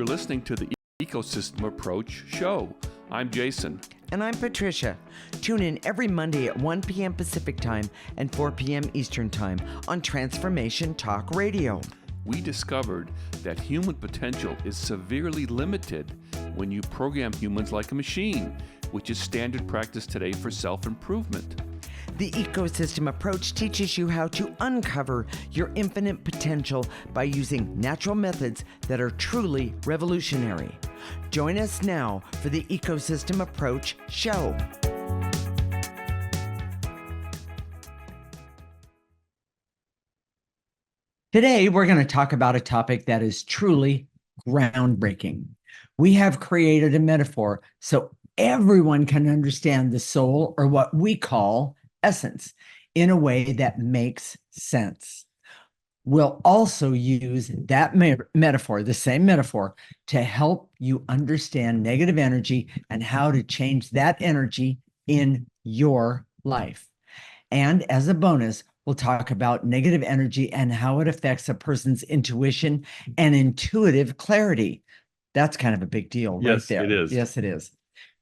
You're listening to the Ecosystem Approach Show. I'm Jason. And I'm Patricia. Tune in every Monday at 1 p.m. Pacific Time and 4 p.m. Eastern Time on Transformation Talk Radio. We discovered that human potential is severely limited when you program humans like a machine, which is standard practice today for self-improvement. The Ecosystem Approach teaches you how to uncover your infinite potential by using natural methods that are truly revolutionary. Join us now for the Ecosystem Approach Show. Today, we're going to talk about a topic that is truly groundbreaking. We have created a metaphor so everyone can understand the soul, or what we call essence, in a way that makes sense. We'll also use that metaphor, the same metaphor, to help you understand negative energy and how to change that energy in your life. And as a bonus, we'll talk about negative energy and how it affects a person's intuition and intuitive clarity. That's kind of a big deal right there. Yes, it is. Yes, it is.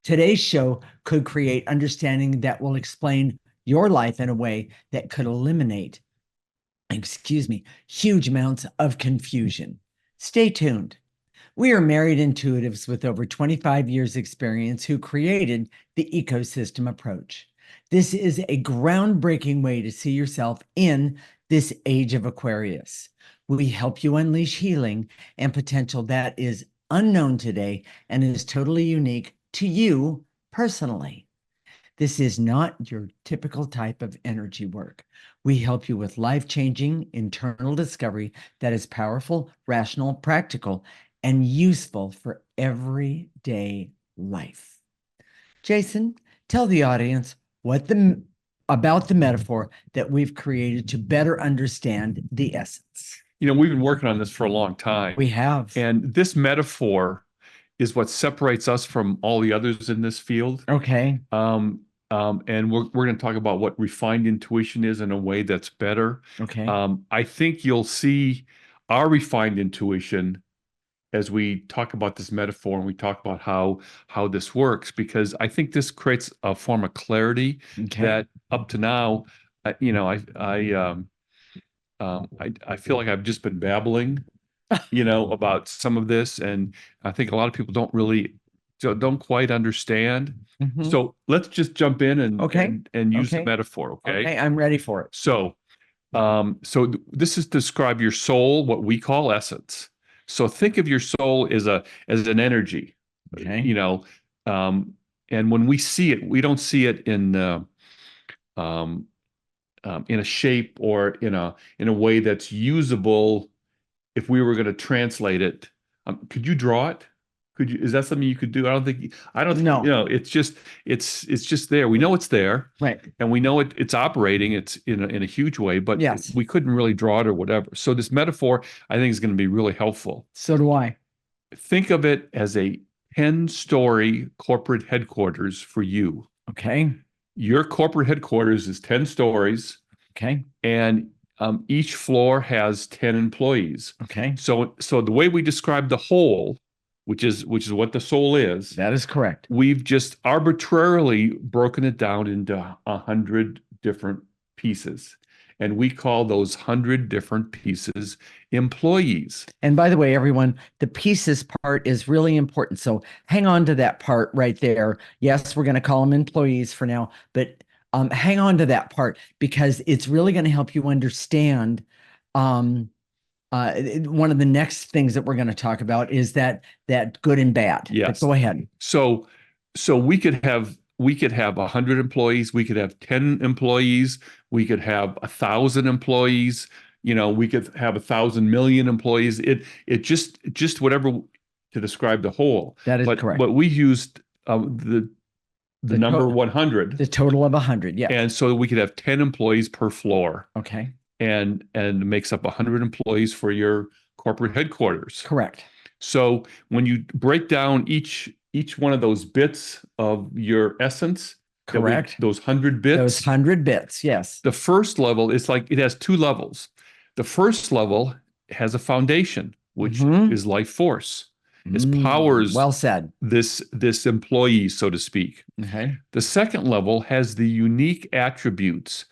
Today's show could create understanding that will explain your life in a way that could eliminate, huge amounts of confusion. Stay tuned. We are married intuitives with over 25 years experience who created the Ecosystem Approach. This is a groundbreaking way to see yourself in this age of Aquarius. We help you unleash healing and potential that is unknown today and is totally unique to you personally. This is not your typical type of energy work. We help you with life-changing internal discovery that is powerful, rational, practical, and useful for everyday life. Jason, tell the audience about the metaphor that we've created to better understand the essence. You know, we've been working on this for a long time. We have. And this metaphor is what separates us from all the others in this field. Okay. And we're going to talk about what refined intuition is in a way that's better. Okay. I think you'll see our refined intuition as we talk about this metaphor and we talk about how this works, because I think this creates a form of clarity that up to now, I feel like I've just been babbling, about some of this, and I think a lot of people don't quite understand. Mm-hmm. So let's just jump in and use the metaphor. Okay, I'm ready for it. So, this is to describe your soul, what we call essence. So think of your soul as an energy. Okay. And when we see it, we don't see it in a shape or in a way that's usable. If we were going to translate it, could you draw it? Is that something you could do? I don't think, No. It's just there. We know it's there. Right. And we know it's operating. It's in a huge way, but yes, we couldn't really draw it or whatever. So this metaphor, I think, is going to be really helpful. So do I. Think of it as a 10-story corporate headquarters for you. Okay. Your corporate headquarters is 10 stories. Okay. And each floor has 10 employees. Okay. So the way we describe the whole, which is what the soul is. That is correct. We've just arbitrarily broken it down into 100 different pieces. And we call those 100 different pieces employees. And by the way, everyone, the pieces part is really important. So hang on to that part right there. Yes, we're going to call them employees for now, but hang on to that part, because it's really going to help you understand one of the next things that we're going to talk about is that good and bad. Yes. But go ahead. So we could have 100 employees. We could have 10 employees. We could have 1,000 employees. We could have 1,000 million employees. It just whatever to describe the whole. That is correct. But we used the number 100. The total of 100. Yeah. And so we could have 10 employees per floor. Okay. And it makes up 100 employees for your corporate headquarters. Correct. So when you break down each one of those bits of your essence, correct, those 100 bits. Those 100 bits, yes. The first level is like, it has two levels. The first level has a foundation, which is life force. powers Well said. this employee, so to speak. Okay. The second level has the unique attributes,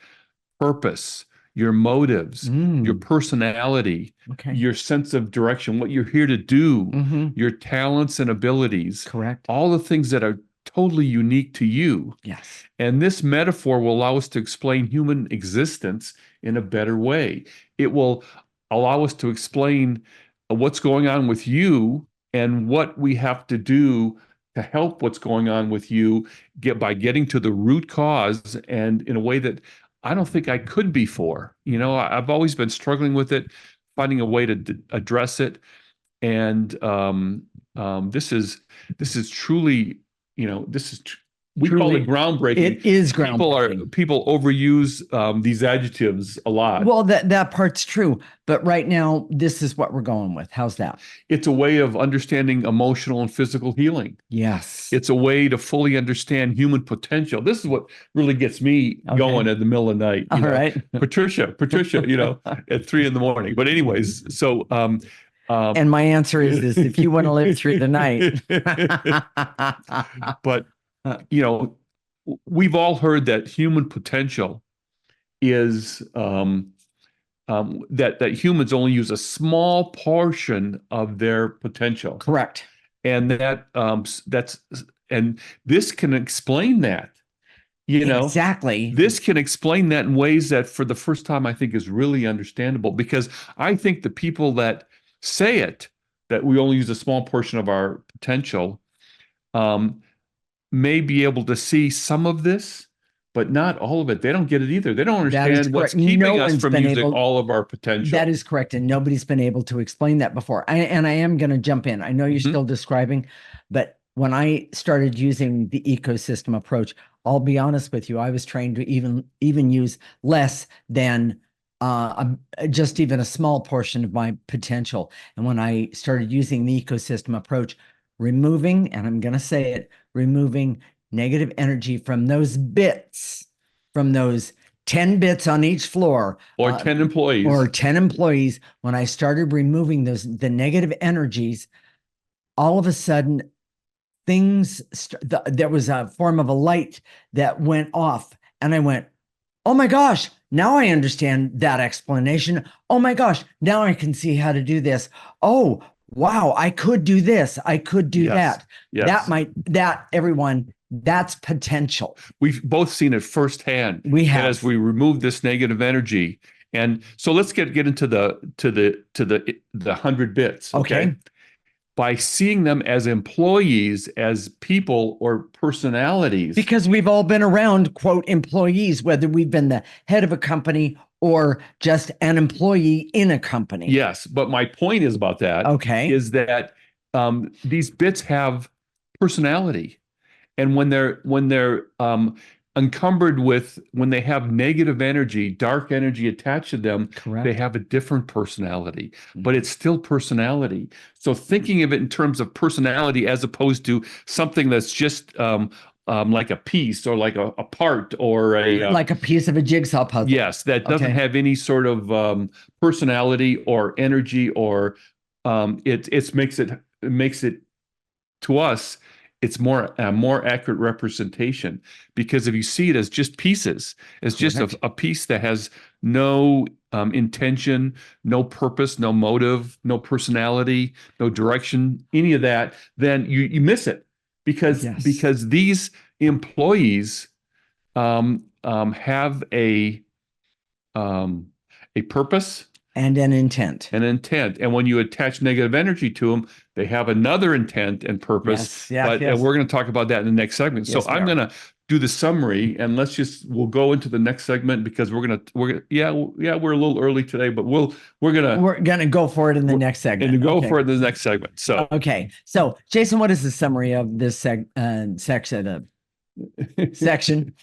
purpose, your motives, your personality, Okay. your sense of direction, what you're here to do, your talents and abilities, Correct. all the things that are totally unique to you. Yes. And this metaphor will allow us to explain human existence in a better way. It will allow us to explain what's going on with you and what we have to do to help what's going on with you by getting to the root cause, and in a way that I don't think I could before. I've always been struggling with it, finding a way to address it. And this is truly, we call Truly, it groundbreaking. it is groundbreaking. People overuse these adjectives a lot. Well, that part's true, but right now this is what we're going with. How's that? It's a way of understanding emotional and physical healing. Yes. It's a way to fully understand human potential. This is what really gets me going at the middle of the night. All right. Patricia, at 3 a.m. But anyways, so and my answer is if you want to live through the night. But we've all heard that human potential is that humans only use a small portion of their potential. Correct. And and this can explain that. Exactly. This can explain that in ways that for the first time I think is really understandable, because I think the people that say it, that we only use a small portion of our potential, may be able to see some of this, but not all of it. They don't get it either. They don't understand what's keeping us from using all of our potential. That is correct. And nobody's been able to explain that before. And I am going to jump in. I know you're still describing, but when I started using the ecosystem approach, I'll be honest with you, I was trained to even use less than just even a small portion of my potential. And when I started using the ecosystem approach, removing, and I'm going to say it, removing negative energy from those bits, from those 10 bits on each floor. Or 10 employees. Or 10 employees. When I started removing the negative energies, all of a sudden, there was a form of a light that went off. And I went, oh my gosh, now I understand that explanation. Oh my gosh, now I can see how to do this. Oh, wow, I could do this. I could do that. Yes. Everyone, that's potential. We've both seen it firsthand. We have. And as we remove this negative energy. And so let's get into the 100 bits. Okay. By seeing them as employees, as people or personalities. Because we've all been around, quote, employees, whether we've been the head of a company or just an employee in a company. Yes, but my point is about that. Okay. Is that these bits have personality, and when they're encumbered with, when they have negative energy, dark energy attached to them, correct, they have a different personality, but it's still personality. So thinking of it in terms of personality as opposed to something that's just like a piece or like a part or like a piece of a jigsaw puzzle. Yes, that doesn't have any sort of personality or energy, or it makes it to us. It's a more accurate representation, because if you see it as just pieces, as just a piece that has no intention, no purpose, no motive, no personality, no direction, any of that, then you miss it, because these employees have a purpose and an intent. And when you attach negative energy to them, they have another intent and purpose. And we're going to talk about that in the next segment. So I'm going to do the summary, and we'll go into the next segment, because we're a little early today, but we're gonna go for it in the next segment. And for it in the next segment. So So Jason, what is the summary of this section?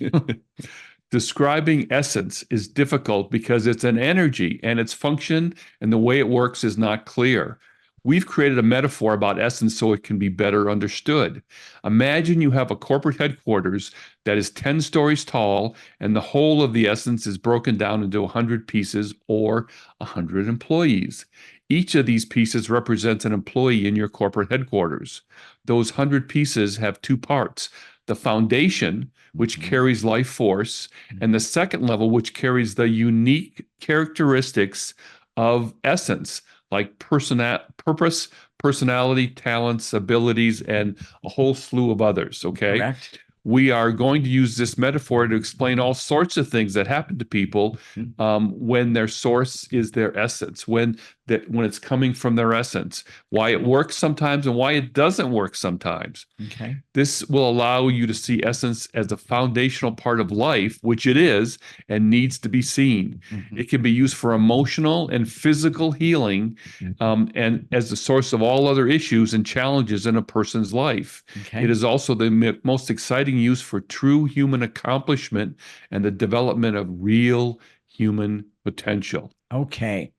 Describing essence is difficult because it's an energy, and its function and the way it works is not clear. We've created a metaphor about essence so it can be better understood. Imagine you have a corporate headquarters that is 10 stories tall, and the whole of the essence is broken down into 100 pieces or 100 employees. Each of these pieces represents an employee in your corporate headquarters. Those 100 pieces have two parts: the foundation, which carries life force, and the second level, which carries the unique characteristics of essence, like purpose, personality, talents, abilities, and a whole slew of others. Okay. Correct. We are going to use this metaphor to explain all sorts of things that happen to people when their source is their essence, when it's coming from their essence, why it works sometimes and why it doesn't work sometimes. Okay. This will allow you to see essence as a foundational part of life, which it is and needs to be seen. It can be used for emotional and physical healing, and as the source of all other issues and challenges in a person's life. Okay. It is also the most exciting use for true human accomplishment and the development of real human potential. Okay.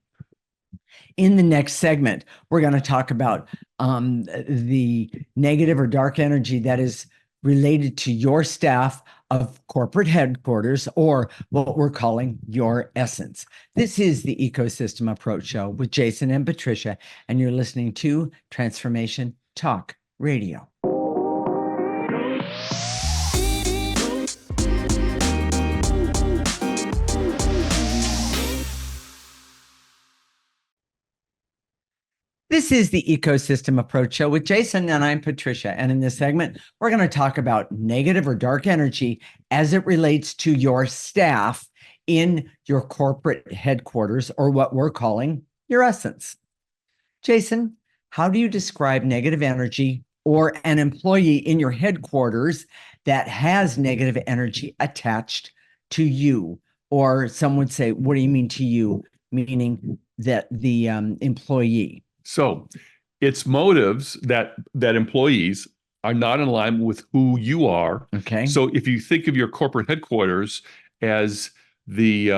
In the next segment, we're going to talk about the negative or dark energy that is related to your staff of corporate headquarters, or what we're calling your essence. This is the Ecosystem Approach Show with Jason and Patricia, and you're listening to Transformation Talk Radio. This is the Ecosystem Approach Show with Jason, and I'm Patricia. And in this segment, we're going to talk about negative or dark energy as it relates to your staff in your corporate headquarters, or what we're calling your essence. Jason, how do you describe negative energy or an employee in your headquarters that has negative energy attached to you? Or some would say, what do you mean to you? Meaning that the employee. So it's motives that employees are not in line with who you are. Okay. So if you think of your corporate headquarters as the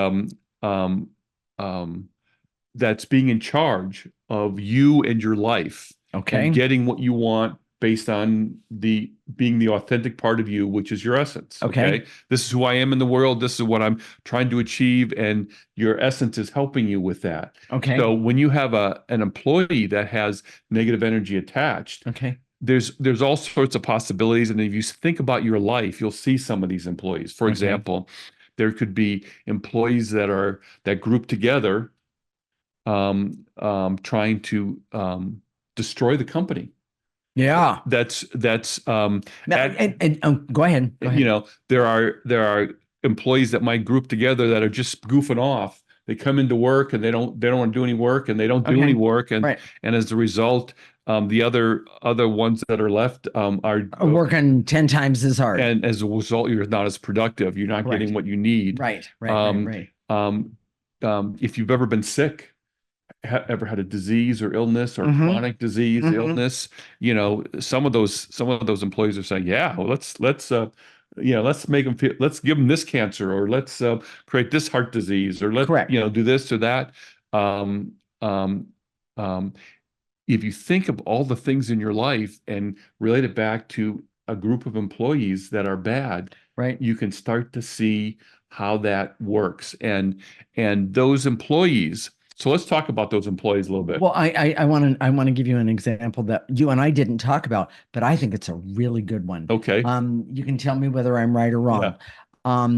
that's being in charge of you and your life, Okay. and getting what you want based on being the authentic part of you, which is your essence. Okay. This is who I am in the world. This is what I'm trying to achieve, and your essence is helping you with that. Okay. So when you have an employee that has negative energy attached, Okay. there's all sorts of possibilities. And if you think about your life, you'll see some of these employees. For example, there could be employees that group together, trying to destroy the company. Yeah. That's Go ahead. you know, there are employees that might group together that are just goofing off. They come into work and they don't want to do any work, and they don't do any work, and as a result, the other ones that are left are working 10 times as hard, and as a result, you're not as productive. You're not getting what you need. Right. If you've ever been sick, ever had a disease or illness or chronic disease, illness, some of those employees are saying, yeah, well, let's make them feel, let's give them this cancer, or let's create this heart disease, or do this or that. If you think of all the things in your life and relate it back to a group of employees that are bad, you can start to see how that works. And those employees. So let's talk about those employees a little bit. Well, I want to give you an example that you and I didn't talk about, but I think it's a really good one. Okay. You can tell me whether I'm right or wrong. Yeah.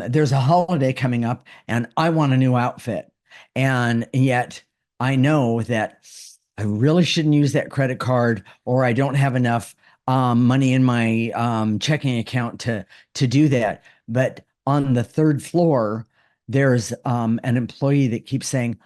There's a holiday coming up, and I want a new outfit, and yet I know that I really shouldn't use that credit card, or I don't have enough money in my checking account to do that. But on the third floor, there's an employee that keeps saying,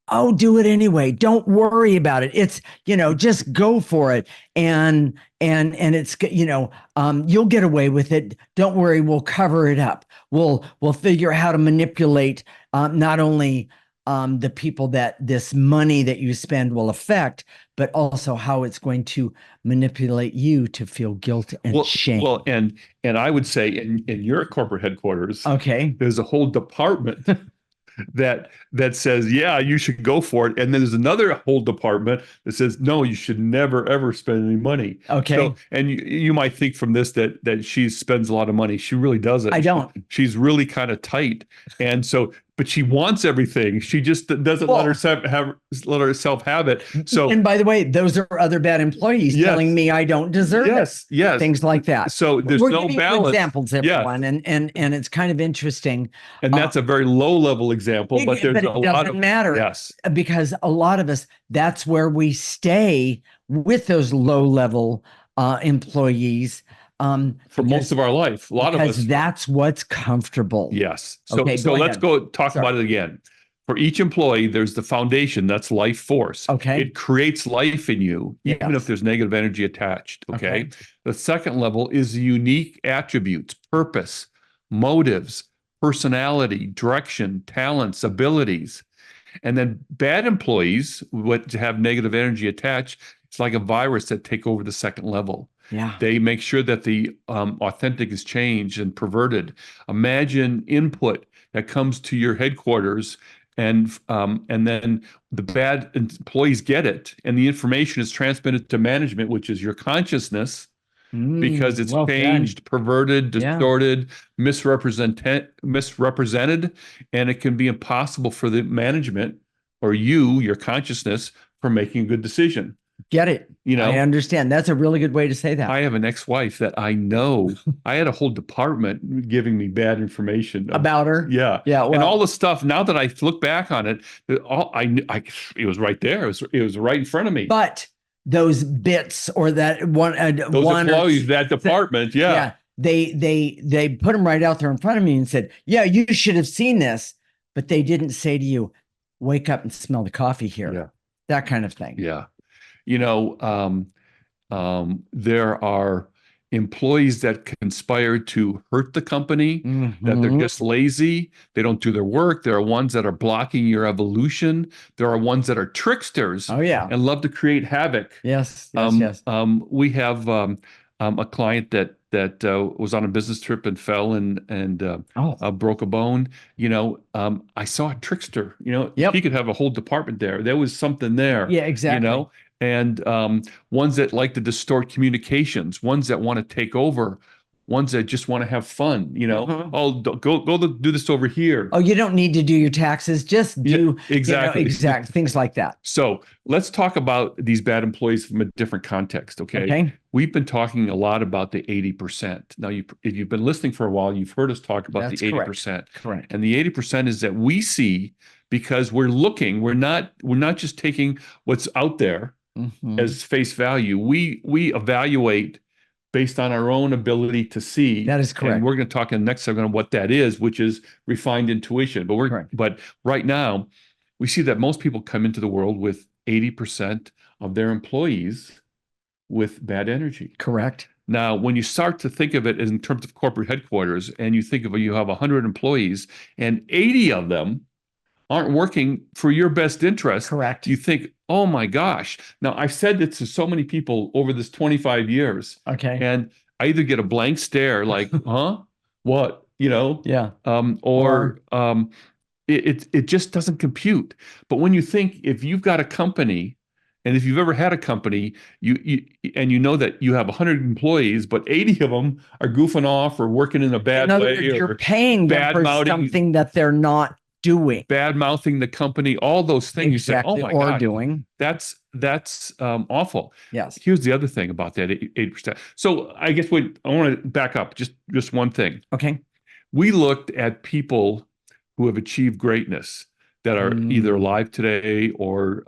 "Oh, do it anyway. Don't worry about it. It's, just go for it. And it's, you'll get away with it. Don't worry. We'll cover it up. We'll figure out how to manipulate not only the people that this money that you spend will affect, but also how it's going to manipulate you to feel guilt and shame." Well, and I would say in your corporate headquarters, there's a whole department that says, yeah, you should go for it. And then there's another whole department that says, no, you should never, ever spend any money. So, and you might think from this that she spends a lot of money. She really doesn't. I don't. She's really kind of tight. And so, but she wants everything. She just doesn't let Well, herself have it. So and by the way, those are other bad employees yes, telling me I don't deserve it. yes. Things like that. So there's We're no giving you balance. examples, Yeah, everyone, and it's kind of interesting. and that's a very low level example, but there's But a it lot doesn't of matter yes, because a lot of us, that's where we stay with those low level employees. for most of our life. A lot of us. Because that's what's comfortable. Yes. So Okay, so go let's ahead. go talk Sorry. about it again. For each employee, there's the foundation, that's life force. Okay. It creates life in you, even Yes. if there's negative energy attached. Okay. Okay. The second level is unique attributes, purpose, motives, personality, direction, talents, abilities. And then bad employees, what have negative energy attached, it's like a virus that take over the second level. Yeah. They make sure that the authentic is changed and perverted. Imagine input that comes to your headquarters, and then the bad employees get it, and the information is transmitted to management, which is your consciousness, because it's Well said. changed, perverted, Yeah. distorted, misrepresented, and it can be impossible for the management or you, your consciousness, for making a good decision. Get it. You know, I understand. That's a really good way to say that. I have an ex-wife that I know. I had a whole department giving me bad information About her. Yeah, Yeah. and Well, all the stuff. Now that I look back on it, it was right there. It was right in front of me. but those bits or that one, Those one employees, that department, yeah, they put them right out there in front of me and said, "Yeah, you should have seen this," but they didn't say to you, "Wake up and smell the coffee here." yeah, That kind of thing. yeah. You know, there are employees that conspire to hurt the company, that they're Mhm. just lazy, they don't do their work. There are ones that are blocking your evolution. There are ones that are tricksters Oh yeah. and love to create havoc. Yes. Yes. Yes. We have a client that was on a business trip and fell and Oh. broke a bone. I saw a trickster. Yep. He could have a whole department there. There was something there. Yeah. Exactly. And ones that like to distort communications, ones that want to take over, ones that just want to have fun. Mhm. Oh, go do this over here. Oh, you don't need to do your taxes. Just do exactly. exact things like that. So let's talk about these bad employees from a different context. Okay. We've been talking a lot about the 80%. Now, if you've been listening for a while, you've heard us talk about That's the 80%. Correct. And the 80% is that we see because we're looking, we're not just taking what's out there as face value. We evaluate based on our own ability to see. That is correct. And we're going to talk in the next segment on what that is, which is refined intuition. But right now, we see that most people come into the world with 80% of their employees with bad energy. Correct. Now, when you start to think of it in terms of corporate headquarters, and you think of you have 100 employees and 80 of them aren't working for your best interest. Correct. You think, oh my gosh. Now, I've said this to so many people over this 25 years. Okay. And I either get a blank stare like, huh? What? Yeah. It just doesn't compute. But when you think if you've got a company, and if you've ever had a company, you know that you have 100 employees, but 80 of them are goofing off or working in a bad way, words, you're paying them for something that they're not doing, bad mouthing the company, all those things. Exactly. You say, oh my God, doing. that's awful. Yes. Here's the other thing about that 80%. So I guess I want to back up just one thing. Okay. We looked at people who have achieved greatness that are either alive today or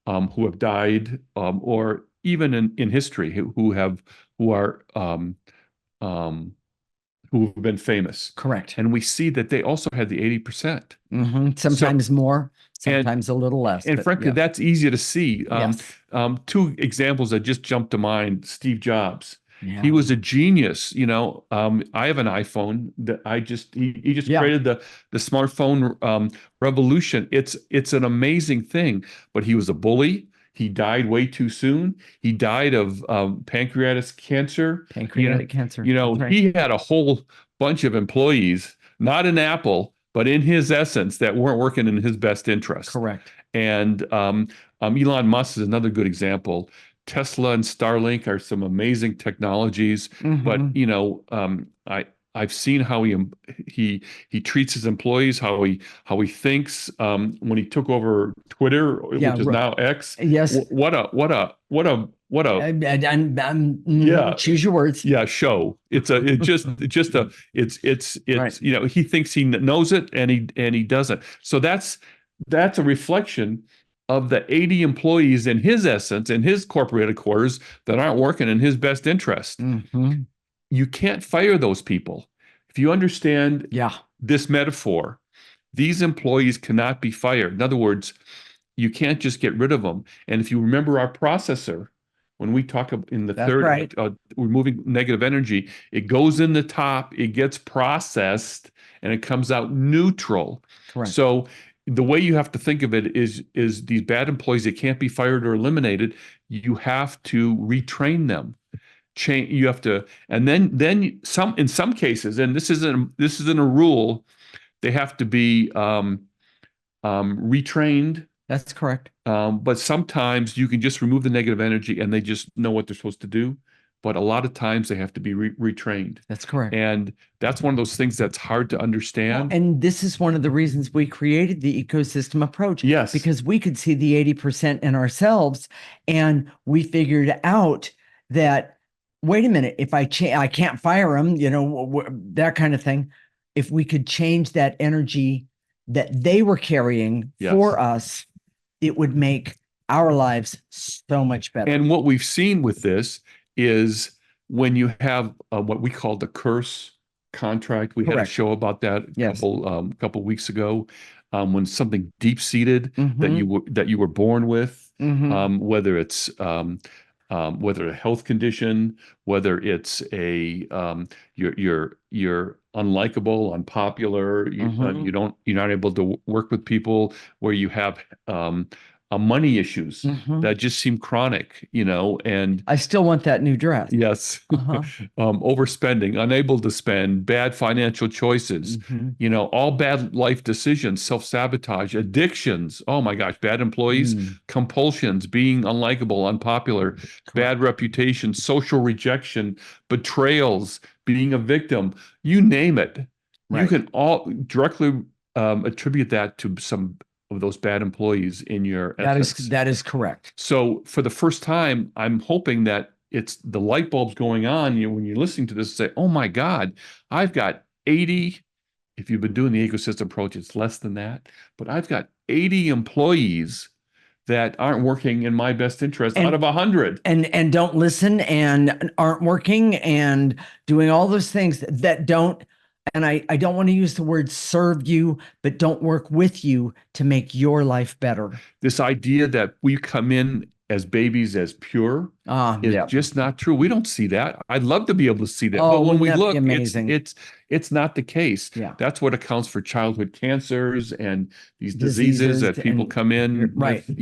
who have died, or even in history who have been famous. Correct. And we see that they also had the 80%. Sometimes more, sometimes a little less. And frankly, that's easy to see. Yes. Two examples that just jumped to mind: Steve Jobs. Yeah. He was a genius. I have an iPhone that he just created the smartphone revolution. It's an amazing thing. But he was a bully. He died way too soon. He died of pancreatic cancer. Cancer. He had a whole bunch of employees, not in Apple, but in his essence, that weren't working in his best interest. Correct. And Elon Musk is another good example. Tesla and Starlink are some amazing technologies, but I've seen how he treats his employees, how he thinks. When he took over Twitter, Yeah. which is now X, Yes. yeah, Choose your words. yeah, show. Right. He thinks he knows it, and he doesn't. So that's a reflection of the 80 employees in his essence, in his corporate headquarters, that aren't working in his best interest. Mhm. You can't fire those people. If you understand Yeah. this metaphor, these employees cannot be fired. In other words, you can't just get rid of them. And if you remember our processor, when we talk in the That's third, right. removing negative energy, it goes in the top, it gets processed, and it comes out neutral. Correct. So the way you have to think of it is these bad employees that can't be fired or eliminated, you have to retrain them. Change, you have to, and then some, in some cases, and this isn't a rule, they have to be retrained. That's correct. But sometimes you can just remove the negative energy and they just know what they're supposed to do. But a lot of times they have to be retrained. That's correct. And that's one of those things that's hard to Well, understand. and this is one of the reasons we created the ecosystem approach. Yes. Because we could see the 80% in ourselves, and we figured out that, wait a minute, if I can't fire them, that kind of thing. If we could change that energy that they were carrying Yes. for us, it would make our lives so much better. And what we've seen with this is when you have what we call the curse contract. We had a Correct. show about that a Yes. couple weeks ago. When something deep-seated that Mhm. you were born with, Mhm. whether it's whether a health condition, whether it's you're unlikable, unpopular, Mhm. you're not able to work with people, where you have money issues Mhm. that just seem chronic, and I still want that new dress. yes, Uh-huh. overspending, unable to spend, bad financial choices, Mhm. all bad life decisions, self-sabotage, addictions. Oh my gosh, bad employees, Mm. compulsions, being unlikable, unpopular, Correct. bad reputation, social rejection, betrayals, being a victim, you name it. You Right. can all directly attribute that to some of those bad employees in your essence. That is correct. So for the first time, I'm hoping that it's the light bulbs going on. When you're listening to this, say, "Oh my God, I've got 80." If you've been doing the ecosystem approach, it's less than that, but I've got 80 employees that aren't working in my best interest out of 100. And don't listen, and aren't working, and doing all those things that don't. And I don't want to use the word serve you, but don't work with you to make your life better. This idea that we come in as babies as pure is Yeah. just not true. We don't see that. I'd love to be able to see that, Oh, but when wouldn't we that be look, amazing? it's not the case. Yeah. That's what accounts for childhood cancers and these diseases that people and- come in right. with.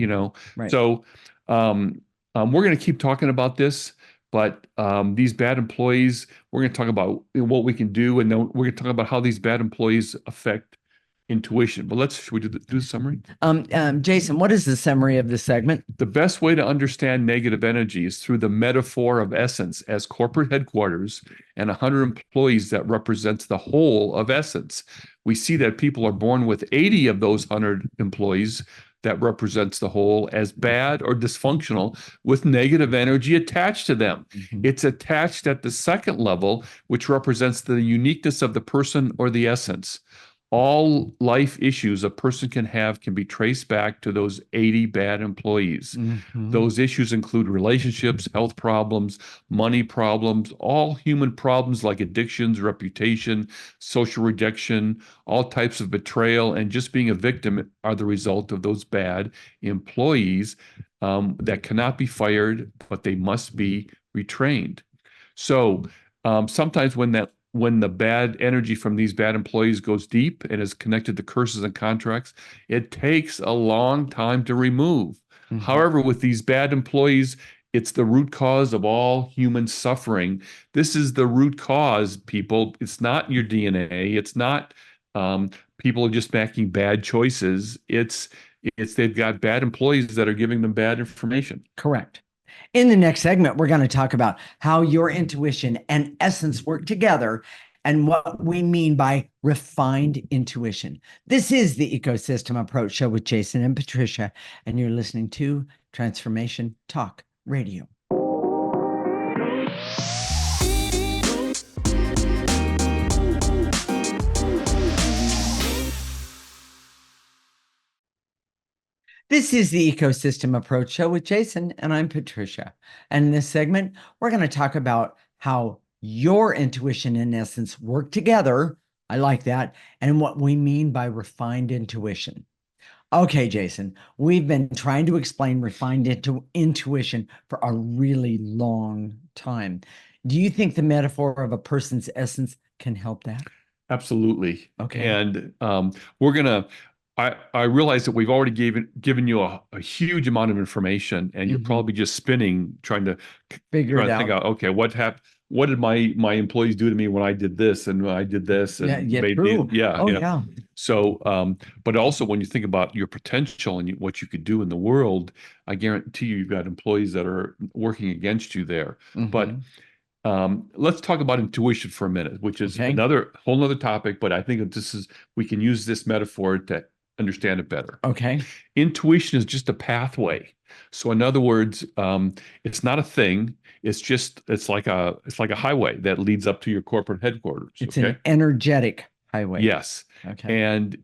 Right. So we're going to keep talking about this, but these bad employees, we're going to talk about what we can do, and then we're going to talk about how these bad employees affect intuition. But should we do the summary? Jason, what is the summary of this segment? The best way to understand negative energy is through the metaphor of essence as corporate headquarters and 100 employees that represents the whole of essence. We see that people are born with 80 of those 100 employees that represents the whole as bad or dysfunctional with negative energy attached to them. It's attached at the second level, which represents the uniqueness of the person or the essence. All life issues a person can have can be traced back to those 80 bad employees. Those issues include relationships, health problems, money problems, all human problems like addictions, reputation, social rejection, all types of betrayal, and just being a victim are the result of those bad employees that cannot be fired, but they must be retrained. So sometimes when the bad energy from these bad employees goes deep and is connected to curses and contracts, it takes a long time to remove. However, with these bad employees, it's the root cause of all human suffering. This is the root cause, people. It's not your DNA. It's not people just making bad choices. It's they've got bad employees that are giving them bad information. Correct. In the next segment, we're going to talk about how your intuition and essence work together and what we mean by refined intuition. This is the Ecosystem Approach Show with Jason and Patricia, and you're listening to Transformation Talk Radio. This is the Ecosystem Approach Show with Jason, and I'm Patricia. And in this segment, we're going to talk about how your intuition and essence work together. I like that. And what we mean by refined intuition. Okay, Jason, we've been trying to explain refined intuition for a really long time. Do you think the metaphor of a person's essence can help that? Absolutely. Okay. And we're gonna. I realize that we've already given you a huge amount of information, and you're probably just spinning, trying to Figure it think out. out. Okay, what happened? What did my employees do to me when I did this and when I did this and Yeah, made true. Oh, yeah. yeah. So, but also when you think about your potential and what you could do in the world, I guarantee you've got employees that are working against you there. But let's talk about intuition for a minute, which is Okay. another whole nother topic, but I think that we can use this metaphor to understand it better. Okay. Intuition is just a pathway. So in other words, it's not a thing. It's like a highway that leads up to your corporate headquarters. It's an energetic highway. Yes. Okay. And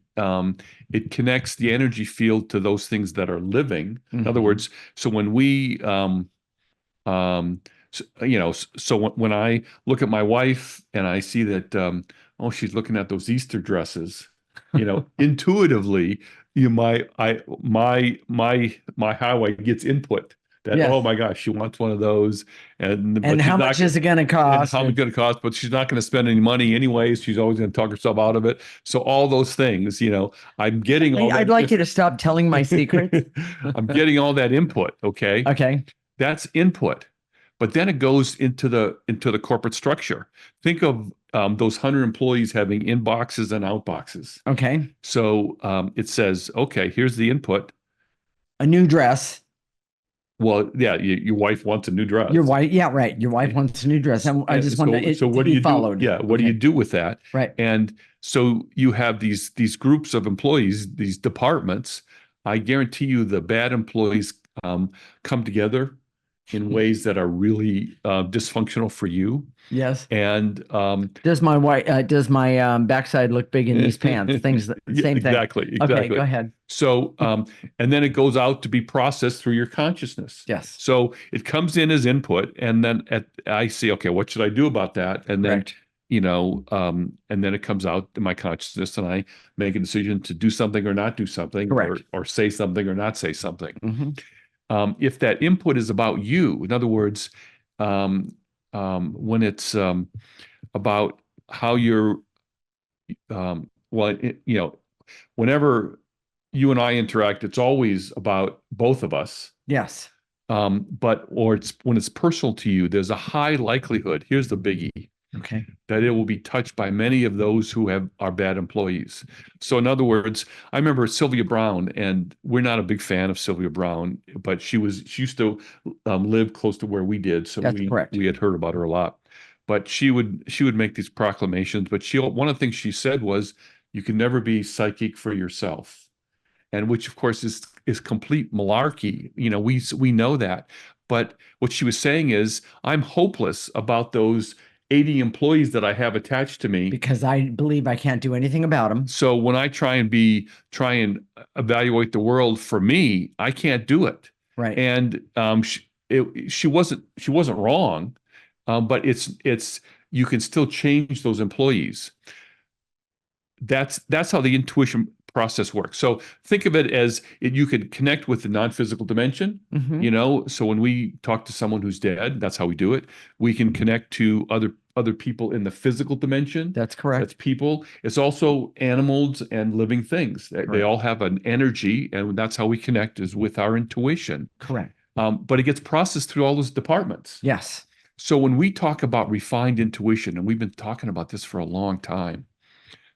it connects the energy field to those things that are living. In other words, so when we when I look at my wife and I see that oh, she's looking at those Easter dresses, intuitively, my highway gets input that Yes. oh my gosh, she wants one of those, but how much is it going to cost? how much going to cost? But she's not going to spend any money anyways. She's always going to talk herself out of it. So all those things, I'm getting all that. I'd like you to stop telling my secrets. I'm getting all that input. Okay. Okay. That's input. But then it goes into the corporate structure. Think of those 100 employees having inboxes and outboxes. Okay. So it says, okay, here's the input. A new dress. Well, yeah, your wife wants a new dress. Your wife, yeah, right. Your wife wants a new dress. I just want it so what to do be you followed. do? Yeah, what do you do with that? Right. And so you have these groups of employees, these departments. I guarantee you, the bad employees come together in ways that are really dysfunctional for you. Yes. And does my backside look big in these pants? Things same thing. Exactly. Okay, go ahead. So and then it goes out to be processed through your consciousness. Yes. So it comes in as input, and then I see, okay, what should I do about that? And then Correct. And then it comes out in my consciousness, and I make a decision to do something or not do something, Correct. or say something or not say something. If that input is about you, in other words, when it's about how you're, whenever you and I interact, it's always about both of us. Yes. Or it's when it's personal to you, there's a high likelihood. Here's the biggie. Okay. That it will be touched by many of those who are bad employees. So in other words, I remember Sylvia Browne, and we're not a big fan of Sylvia Browne, but she used to live close to where we did. So That's correct. We had heard about her a lot. But she would make these proclamations. But one of the things she said was, you can never be psychic for yourself. And which of course is complete malarkey. We know that. But what she was saying is, I'm hopeless about those 80 employees that I have attached to me, because I believe I can't do anything about them. So when I try and evaluate the world for me, I can't do it. Right. And she wasn't wrong, but it's you can still change those employees. That's how the intuition process works. So think of it as you could connect with the non-physical dimension, so when we talk to someone who's dead, that's how we do it. We can connect to other people in the physical dimension. That's correct. That's people. It's also animals and living things. They all have an energy, and that's how we connect, is with our intuition. Correct. But it gets processed through all those departments. Yes. So when we talk about refined intuition, and we've been talking about this for a long time,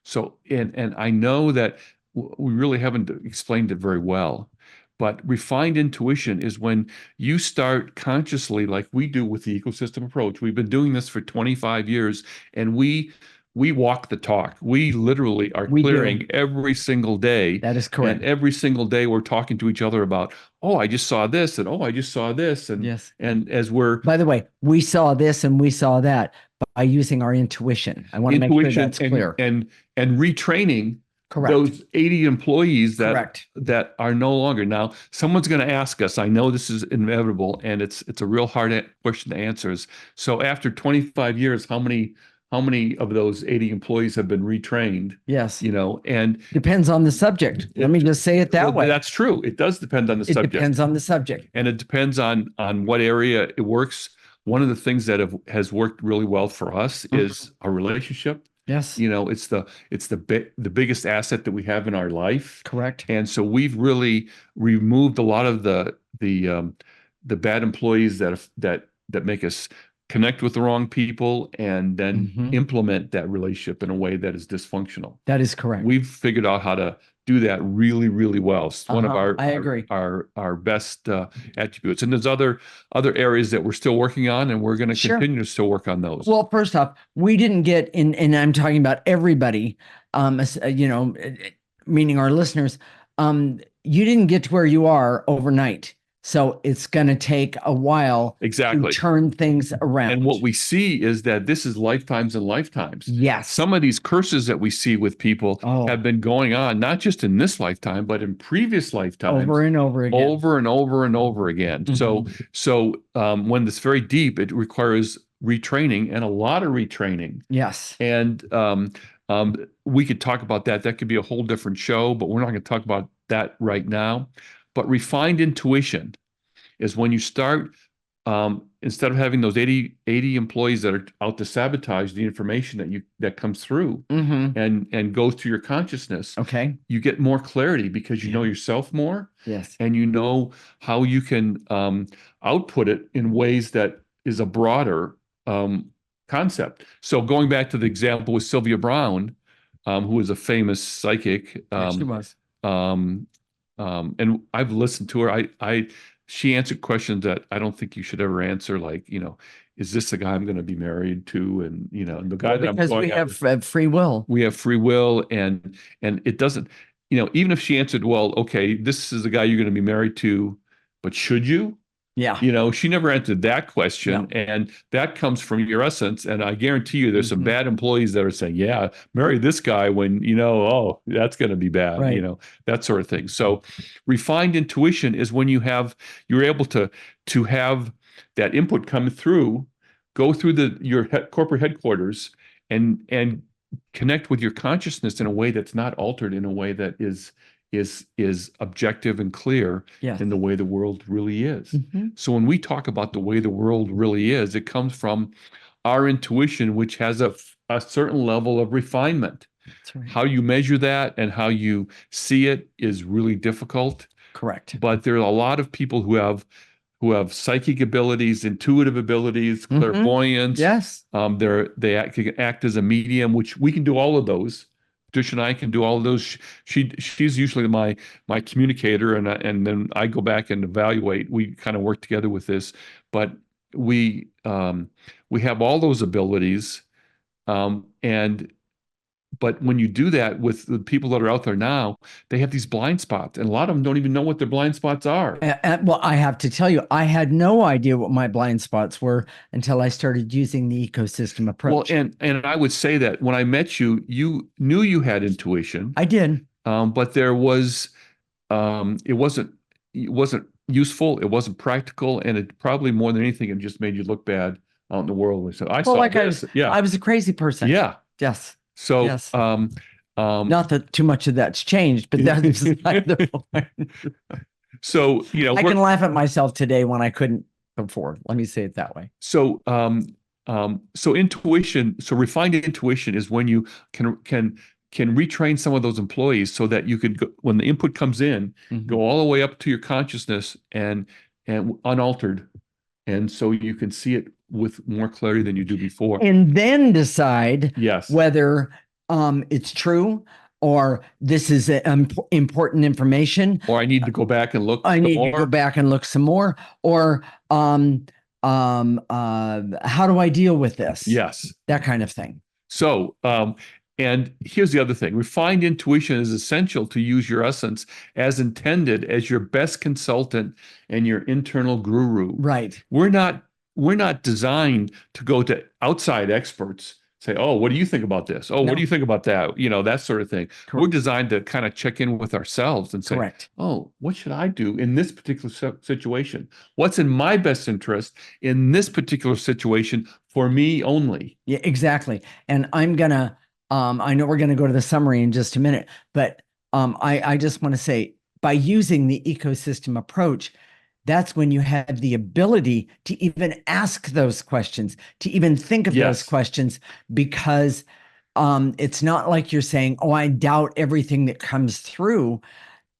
so, and I know that we really haven't explained it very well, but refined intuition is when you start consciously, like we do with the ecosystem approach. We've been doing this for 25 years, and we we walk the talk. We literally are We do. clearing every single day. That is And correct. every single day we're talking to each other about, oh, I just saw this, and oh, I just saw this. And Yes. and as we're By the way, we saw this and we saw that by using our intuition. I want to make sure intuition that's clear. and retraining Correct. those 80 employees Correct. that are no longer. Now, someone's going to ask us, I know this is inevitable, and it's a real hard question to answer. So after 25 years, how many of those 80 employees have been retrained? Yes. And Depends on the subject. Let me just say it that way. that's true. It does depend on the It subject. depends on the subject. And it depends on what area it works. One of the things that has worked really well for us is our relationship. Yes. It's the biggest asset that we have in our life. Correct. And so we've really removed a lot of the bad employees that make us connect with the wrong people and then implement that relationship in a way that is dysfunctional. That is correct. We've figured out how to do that really, really well. It's one of I agree. our best attributes. And there's other areas that we're still working on, and we're going to continue to still work on those. Well, first off, we didn't get in, and I'm talking about everybody, meaning our listeners. You didn't get to where you are overnight. So it's going to take a while to turn things around. And what we see is that this is lifetimes and lifetimes. Yes. Some of these curses that we see with people have been going on, not just in this lifetime, but in previous lifetimes. Over and over again. Over and over and over again. So when it's very deep, it requires retraining and a lot of retraining. Yes. And we could talk about that. That could be a whole different show, but we're not going to talk about that right now. But refined intuition is when you start, instead of having those 80 employees that are out to sabotage the information that comes through and goes to your consciousness. Okay. You get more clarity because you know yourself more. Yes. And you know how you can output it in ways that is a broader concept. So going back to the example with Sylvia Brown, who was a famous psychic. She was. And I've listened to her. She answered questions that I don't think you should ever answer, like, is this the guy I'm going to be married to? And, and the guy that I'm going because we have free will. We have free will. And it doesn't, even if she answered, well, okay, this is the guy you're going to be married to, but should you? Yeah. She never answered that question. No. And that comes from your essence. And I guarantee you there's some bad employees that are saying, yeah, marry this guy when, oh, that's going to be bad, right. That sort of thing. So refined intuition is when you're able to have that input come through, go through your corporate headquarters and connect with your consciousness in a way that's not altered, in a way that is objective and clear in the way the world really is. So when we talk about the way the world really is, it comes from our intuition, which has a certain level of refinement. That's right. How you measure that and how you see it is really difficult. Correct. But there are a lot of people who have psychic abilities, intuitive abilities, clairvoyance. Yes. They act as a medium, which we can do all of those. Patricia and I can do all of those. She's usually my communicator, and then I go back and evaluate. We kind of work together with this, but we have all those abilities, but when you do that with the people that are out there now, they have these blind spots, and a lot of them don't even know what their blind spots are. Well, I have to tell you, I had no idea what my blind spots were until I started using the ecosystem approach. Well, and I would say that when I met you, you knew you had intuition. I did. But there was, it wasn't useful, it wasn't practical, and it probably more than anything, it just made you look bad out in the world. So I was a crazy person. Yeah. Yes. So, yes. Not that too much of that's changed, but that's beside the point. So, I can laugh at myself today when I couldn't before. Let me say it that way. So, intuition, so refined intuition is when you can retrain some of those employees so that you could go, when the input comes in, go all the way up to your consciousness and unaltered. And so you can see it with more clarity than you do before. And then decide whether it's true, or this is important information, or I need to go back and look. I need to go back and look some more, or how do I deal with this? Yes, that kind of thing. So, and here's the other thing. Refined intuition is essential to use your essence as intended as your best consultant and your internal guru. Right. We're not we're not designed to go to outside experts, say, "Oh, what do you think about this? Oh, what do No, you think about that?" That sort of thing. We're designed to kind of check in with ourselves and say, correct. "Oh, what should I do in this particular situation? What's in my best interest in this particular situation for me only?" Yeah, exactly. And I know we're gonna go to the summary in just a minute, but I just want to say by using the ecosystem approach, that's when you have the ability to even ask those questions, to even think of those Yes. questions, because it's not like you're saying, "Oh, I doubt everything that comes through."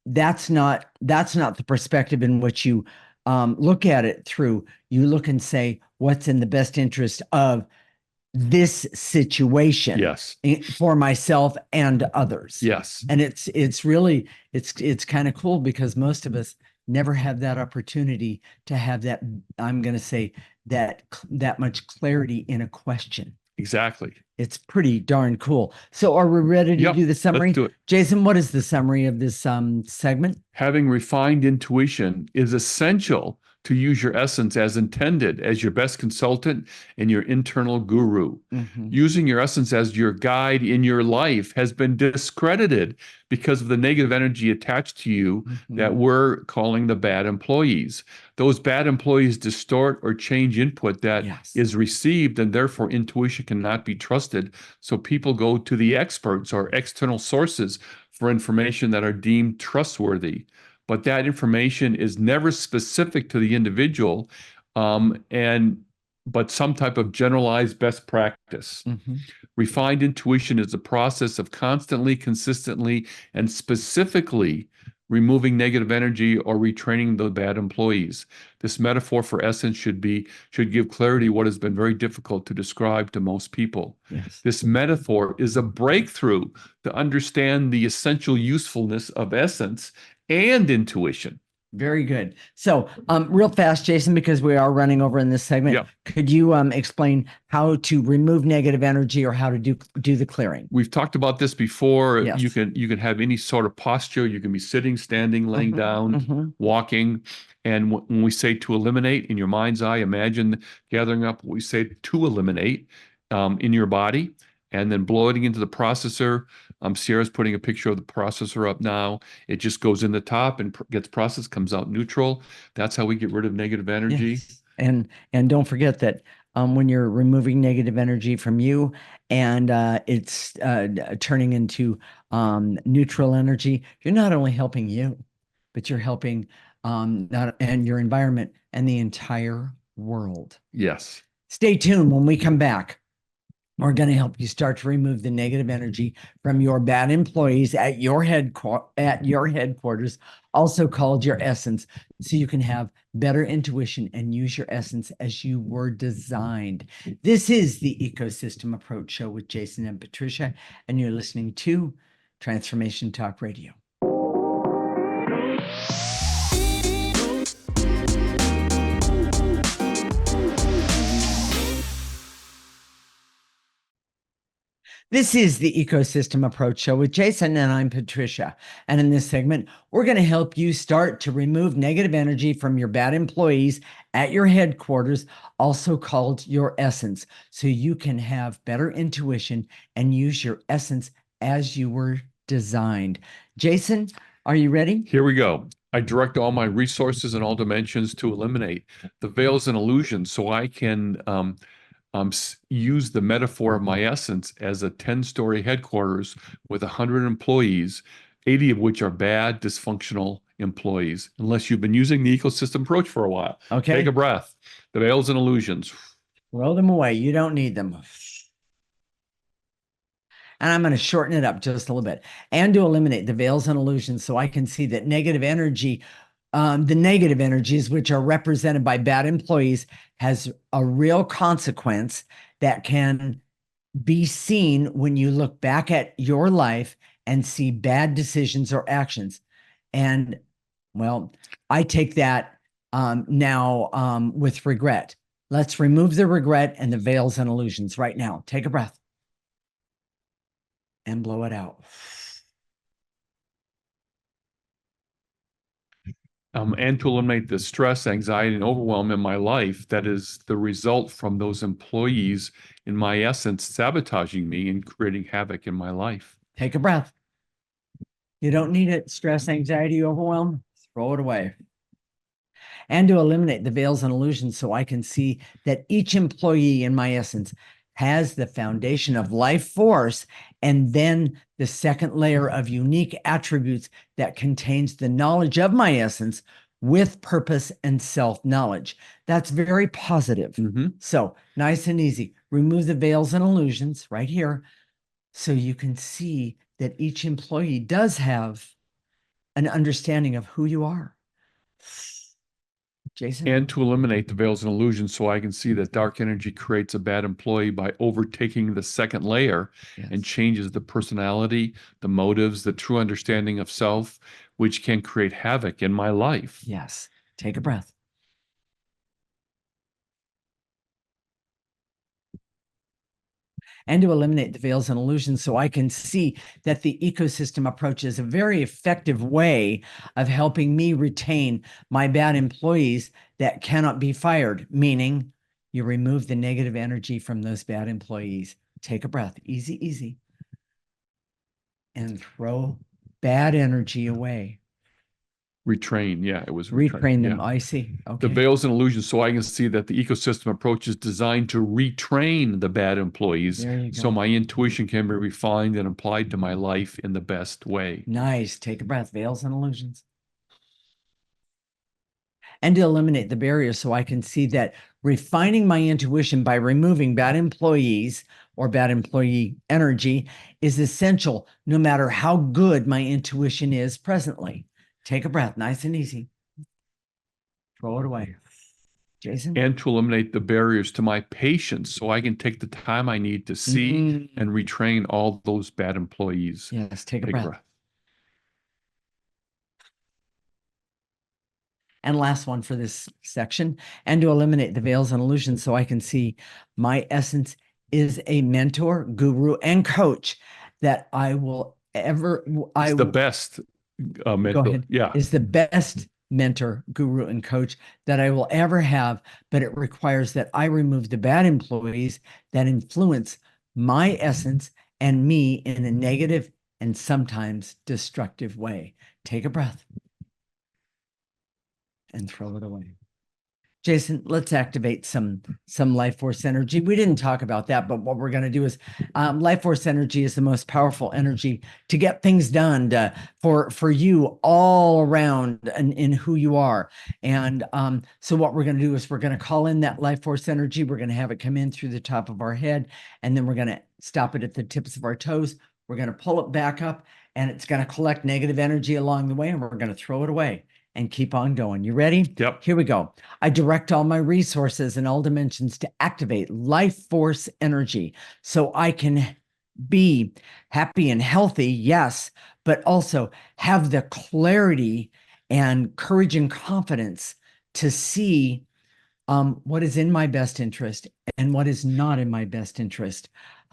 That's not the perspective in which you look at it through. You look and say, "What's in the best interest of this situation Yes. for myself and others?" Yes. And it's really it's kind of cool because most of us never have that opportunity to have that. I'm going to say that much clarity in a question. Exactly. It's pretty darn cool. So are we ready to Yep. do the Let's summary? do it. Jason, what is the summary of this segment? Having refined intuition is essential to use your essence as intended as your best consultant and your internal guru. Mm-hmm. Using your essence as your guide in your life has been discredited because of the negative energy attached to you that we're calling the bad employees. Those bad employees distort or change input that is received, and therefore intuition cannot be trusted. So people go to the experts or external sources for information that are deemed trustworthy. But that information is never specific to the individual, and but some type of generalized best practice. Refined intuition is a process of constantly, consistently, and specifically removing negative energy or retraining the bad employees. This metaphor for essence should give clarity what has been very difficult to describe to most people. Yes. This metaphor is a breakthrough to understand the essential usefulness of essence and intuition. Very good. So, real fast, Jason, because we are running over in this segment, Yep. could you explain how to remove negative energy or how to do the clearing? We've talked about this before. Yes. You can have any sort of posture. You can be sitting, standing, laying down, walking. And when we say to eliminate in your mind's eye, imagine gathering up what we say to eliminate in your body and then blow it into the processor. Sierra's putting a picture of the processor up now. It just goes in the top and gets processed, comes out neutral. That's how we get rid of negative energy. Yes. And don't forget that when you're removing negative energy from you and it's turning into neutral energy, you're not only helping you, but you're helping and your environment and the entire world. Yes. Stay tuned. When we come back, we're going to help you start to remove the negative energy from your bad employees at your headquarters, also called your essence, so you can have better intuition and use your essence as you were designed. This is the Ecosystem Approach Show with Jason and Patricia, and you're listening to Transformation Talk Radio. This is the Ecosystem Approach Show with Jason, and I'm Patricia. And in this segment, we're going to help you start to remove negative energy from your bad employees at your headquarters, also called your essence, so you can have better intuition and use your essence as you were designed. Jason, are you ready? Here we go. I direct all my resources in all dimensions to eliminate the veils and illusions so I can use the metaphor of my essence as a 10-story headquarters with 100 employees, 80 of which are bad, dysfunctional employees, unless you've been using the ecosystem approach for a while. Okay. Take a breath. The veils and illusions. Throw them away. You don't need them. And I'm going to shorten it up just a little bit and to eliminate the veils and illusions so I can see that negative energy, the negative energies, which are represented by bad employees, has a real consequence that can be seen when you look back at your life and see bad decisions or actions. And well, I take that now with regret. Let's remove the regret and the veils and illusions right now. Take a breath. and blow it out. And to eliminate the stress, anxiety, and overwhelm in my life that is the result from those employees, in my essence, sabotaging me and creating havoc in my life. Take a breath. You don't need it. Stress, anxiety, overwhelm, throw it away. And to eliminate the veils and illusions so I can see that each employee, in my essence, has the foundation of life force, and then the second layer of unique attributes that contains the knowledge of my essence with purpose and self-knowledge. That's very positive. So nice and easy. Remove the veils and illusions right here so you can see that each employee does have an understanding of who you are. Jason? And to eliminate the veils and illusions so I can see that dark energy creates a bad employee by overtaking the second layer and changes the personality, the motives, the true understanding of self, which can create havoc in my life. Yes. Take a breath. And to eliminate the veils and illusions so I can see that the ecosystem approach is a very effective way of helping me retain my bad employees that cannot be fired, meaning you remove the negative energy from those bad employees. Take a breath. Easy, easy. And throw bad energy away. Retrain. Yeah, it was retrain them. Yeah. I see. Okay. The veils and illusions so I can see that the ecosystem approach is designed to retrain the bad employees There you go. so my intuition can be refined and applied to my life in the best way. Nice. Take a breath. Veils and illusions. And to eliminate the barriers so I can see that refining my intuition by removing bad employees or bad employee energy is essential no matter how good my intuition is presently. Take a breath, nice and easy. Throw it away. Jason? And to eliminate the barriers to my patience so I can take the time I need to see and retrain all those bad employees. Yes, take a breath. And last one for this section, and to eliminate the veils and illusions so I can see my essence is a mentor, guru, and coach that I will ever, It's the best mentor. Go ahead. Yeah. Is the best mentor, guru, and coach that I will ever have, but it requires that I remove the bad employees that influence my essence and me in a negative and sometimes destructive way. Take a breath and throw it away. Jason, let's activate some life force energy. We didn't talk about that, but what we're going to do is life force energy is the most powerful energy to get things done for you all around in who you are. And so what we're going to do is we're going to call in that life force energy. We're going to have it come in through the top of our head, and then we're going to stop it at the tips of our toes. We're going to pull it back up, and it's going to collect negative energy along the way, and we're going to throw it away and keep on going. You ready? Yep. Here we go. I direct all my resources in all dimensions to activate life force energy so I can be happy and healthy, yes, but also have the clarity and courage and confidence to see what is in my best interest and what is not in my best interest.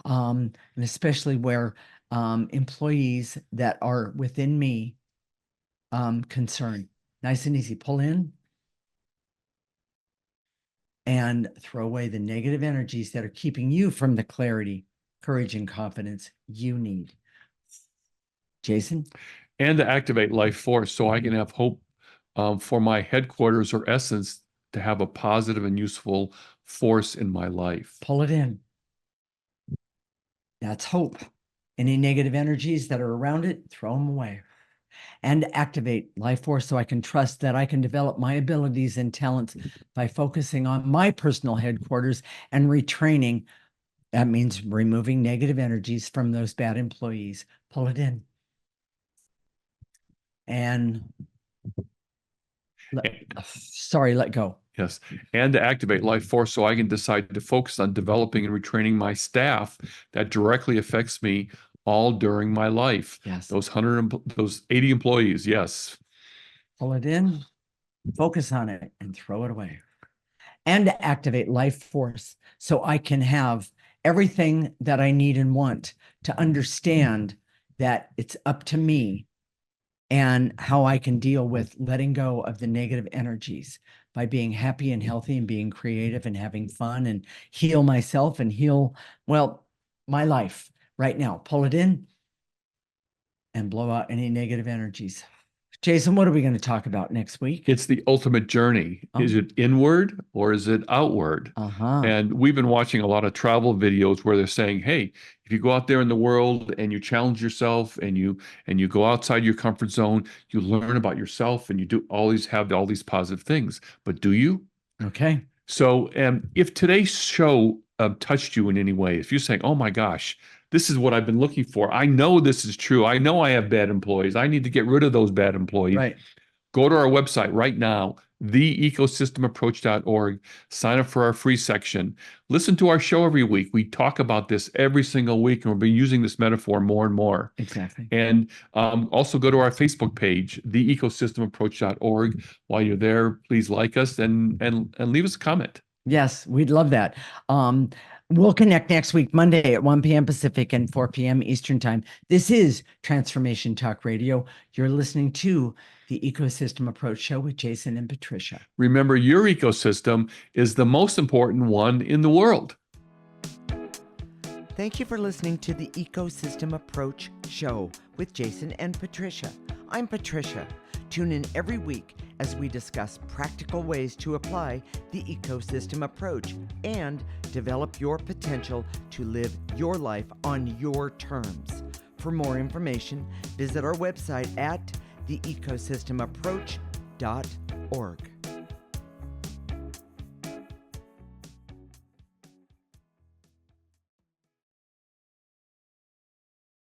And especially where employees that are within me concern. Nice and easy. Pull in and throw away the negative energies that are keeping you from the clarity, courage, and confidence you need. Jason? And to activate life force so I can have hope for my headquarters or essence to have a positive and useful force in my life. Pull it in. That's hope. Any negative energies that are around it, throw them away. And activate life force so I can trust that I can develop my abilities and talents by focusing on my personal headquarters and retraining. That means removing negative energies from those bad employees. Pull it in. And let go. Yes. And to activate life force so I can decide to focus on developing and retraining my staff that directly affects me all during my life. Yes. Those 80 employees. Yes. Pull it in, focus on it, and throw it away. And to activate life force so I can have everything that I need and want to understand that it's up to me and how I can deal with letting go of the negative energies by being happy and healthy and being creative and having fun and heal myself and heal, well, my life right now. Pull it in and blow out any negative energies. Jason, what are we going to talk about next week? It's the ultimate journey. Is it inward or is it outward? And we've been watching a lot of travel videos where they're saying, hey, if you go out there in the world and you challenge yourself and you go outside your comfort zone, you learn about yourself and you do always have all these positive things. But do you? Okay. So, if today's show touched you in any way, if you're saying, oh my gosh, this is what I've been looking for. I know this is true. I know I have bad employees. I need to get rid of those bad employees. Right. Go to our website right now, theecosystemapproach.org. Sign up for our free section. Listen to our show every week. We talk about this every single week, and we'll be using this metaphor more and more. Exactly. And also go to our Facebook page, theecosystemapproach.org. While you're there, please like us and leave us a comment. Yes, we'd love that. We'll connect next week, Monday at 1 p.m. Pacific and 4 p.m. Eastern Time. This is Transformation Talk Radio. You're listening to the Ecosystem Approach Show with Jason and Patricia. Remember, your ecosystem is the most important one in the world. Thank you for listening to the Ecosystem Approach Show with Jason and Patricia. I'm Patricia. Tune in every week as we discuss practical ways to apply the ecosystem approach and develop your potential to live your life on your terms. For more information, visit our website at theecosystemapproach.org.